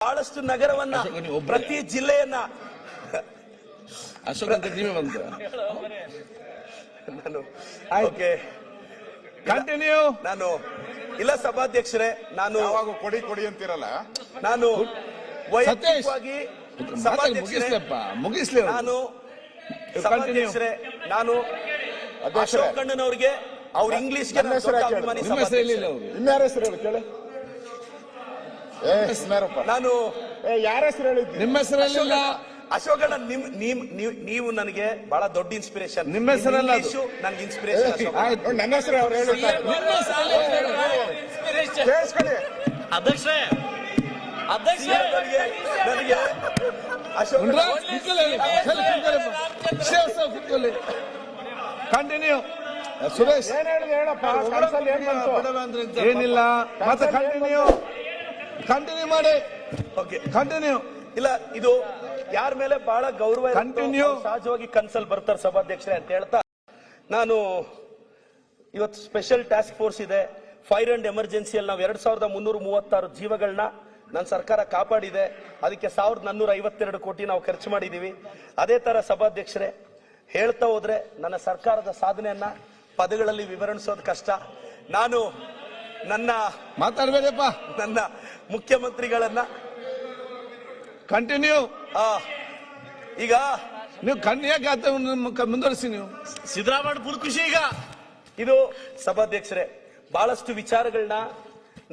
ಬಹಳಷ್ಟು ನಗರವನ್ನ ಪ್ರತಿ ಜಿಲ್ಲೆಯನ್ನ ಅಶೋಕ್ ಅಂತ ನೀವೇ ಬಂತ ನಾನು ಓಕೆ ಕಂಟಿನ್ಯೂ. ನಾನು ಇಲ್ಲ ಸಭಾಧ್ಯಕ್ಷರೇ, ನಾನು ಕೊಡಿ ಕೊಡಿ ಅಂತಿರಲ್ಲ, ನಾನು ವೈಯಕ್ತಿಕವಾಗಿ ಸಭಾಧ್ಯಕ್ಷರೇ, ಮುಗಿಸ್ಲಿ. ನಾನು ಸಭಾಧ್ಯಕ್ಷರೇ, ನಾನು ಅಶೋಕ್ ಅಣ್ಣನವ್ರಿಗೆ ಅವ್ರ ಇಂಗ್ಲಿಷ್ಗೆ ಅಭಿಮಾನಿ ಇನ್ಯಾರ ಹೆಸರು ಹೇಳಿ ಕೇಳಿ. ನಾನು ಯಾರ ಹೆಸರು ಹೇಳಿದ್ವಿ? ನಿಮ್ಮ ಹೆಸರಲ್ಲಿಲ್ಲ. ಅಶೋಕ್ ಅಣ್ಣ, ನೀವು ನನಗೆ ಬಹಳ ದೊಡ್ಡ ಇನ್ಸ್ಪಿರೇಷನ್. ನಿಮ್ಮ ಹೆಸರಲ್ಲ, ನನ್ಗೆ ಇನ್ಸ್ಪಿರೇಷನ್. ನನ್ನ ಹೆಸರು ಅವ್ರು ಹೇಳಿದ್ದಾರೆ, ಕೇಳಿಸ್ಕೊಳ್ಳಿ. ಅಧ್ಯಕ್ಷರೇ ನನಗೆ ಅಶೋಕ್ ಕಂಟಿನ್ಯೂ. ಸುರೇಶ್ ಏನ್ ಹೇಳಿದೆ ಹೇಳಪ್ಪ, ಕನ್ಸಲ್ಲಿ ಏನ್ ಬಂತು? ಏನಿಲ್ಲ, ಮತ್ತೆ ಕಂಟಿನ್ಯೂ ಮಾಡಿ. Okay, continue. ಇಲ್ಲ, ಇದು ಯಾರ ಮೇಲೆ ಬಹಳ ಗೌರವ ಕಂಟಿನ್ಯೂ. ಸಹಜವಾಗಿ ಕನ್ಸಲ್ ಬರ್ತಾರೆ ಸಭಾಧ್ಯಕ್ಷರೇ ಅಂತ ಹೇಳ್ತಾ, ನಾನು ಇವತ್ತು ಸ್ಪೆಷಲ್ ಟಾಸ್ಕ್ ಫೋರ್ಸ್ ಇದೆ, ಫೈರ್ ಅಂಡ್ ಎಮರ್ಜೆನ್ಸಿಯಲ್ಲಿ ನಾವು 2336 ಜೀವಗಳನ್ನ ನನ್ನ ಸರ್ಕಾರ ಕಾಪಾಡಿದೆ. ಅದಕ್ಕೆ 1452 ಕೋಟಿ ನಾವು ಖರ್ಚು ಮಾಡಿದೀವಿ. ಅದೇ ತರ ಸಭಾಧ್ಯಕ್ಷರೇ, ಹೇಳ್ತಾ ಹೋದ್ರೆ ನನ್ನ ಸರ್ಕಾರದ ಸಾಧನೆಯನ್ನ ಪದಗಳಲ್ಲಿ ವಿವರಿಸೋದು ಕಷ್ಟ. ನಾನು ಮಾತಾಡ್ಬೇಡಪ್ಪ. ನನ್ನ ಮುಖ್ಯಮಂತ್ರಿಗಳನ್ನ ಕಂಟಿನ್ಯೂ. ಈಗ ನೀವು ಕನ್ಯಾಗ ಮುಂದುವರಿಸಿ. ನೀವು ಸಿದ್ದರಾಮಯ್ಯ ಫುಲ್ ಖುಷಿ. ಈಗ ಇದು ಸಭಾಧ್ಯಕ್ಷರೇ, ಬಹಳಷ್ಟು ವಿಚಾರಗಳನ್ನ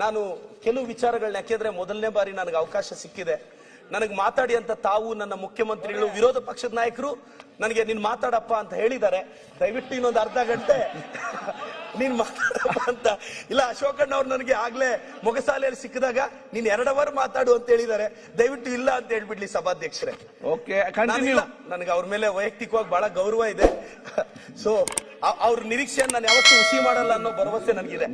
ನಾನು ಕೆಲವು ವಿಚಾರಗಳನ್ನ, ಯಾಕೆಂದ್ರೆ ಮೊದಲನೇ ಬಾರಿ ನನಗೆ ಅವಕಾಶ ಸಿಕ್ಕಿದೆ. ನನಗೆ ಮಾತಾಡಿ ಅಂತ ತಾವು ನನ್ನ ಮುಖ್ಯಮಂತ್ರಿಗಳು, ವಿರೋಧ ಪಕ್ಷದ ನಾಯಕರು ನನಗೆ ನೀನ್ ಮಾತಾಡಪ್ಪ ಅಂತ ಹೇಳಿದ್ದಾರೆ. ದಯವಿಟ್ಟು ಇನ್ನೊಂದು ಅರ್ಧ ಗಂಟೆ ನೀನ್ ಮಾತಾಡಪ್ಪ ಅಂತ. ಇಲ್ಲ, ಅಶೋಕಣ್ಣ ಅವ್ರು ನನಗೆ ಆಗ್ಲೇ ಮೊಗಸಾಲೆಯಲ್ಲಿ ಸಿಕ್ಕಿದಾಗ ನೀನ್ 2 ಅವರ್ ಮಾತಾಡು ಅಂತ ಹೇಳಿದ್ದಾರೆ. ದಯವಿಟ್ಟು ಇಲ್ಲ ಅಂತ ಹೇಳ್ಬಿಡ್ಲಿ ಸಭಾಧ್ಯಕ್ಷರೇ. Okay, continue. ನನಗೆ ಅವ್ರ ಮೇಲೆ ವೈಯಕ್ತಿಕವಾಗಿ ಬಹಳ ಗೌರವ ಇದೆ. ಸೊ ಅವ್ರ ನಿರೀಕ್ಷೆಯನ್ನು ನಾನು ಯಾವತ್ತೂ ಹುಸಿ ಮಾಡಲ್ಲ ಅನ್ನೋ ಭರವಸೆ ನನಗಿದೆ.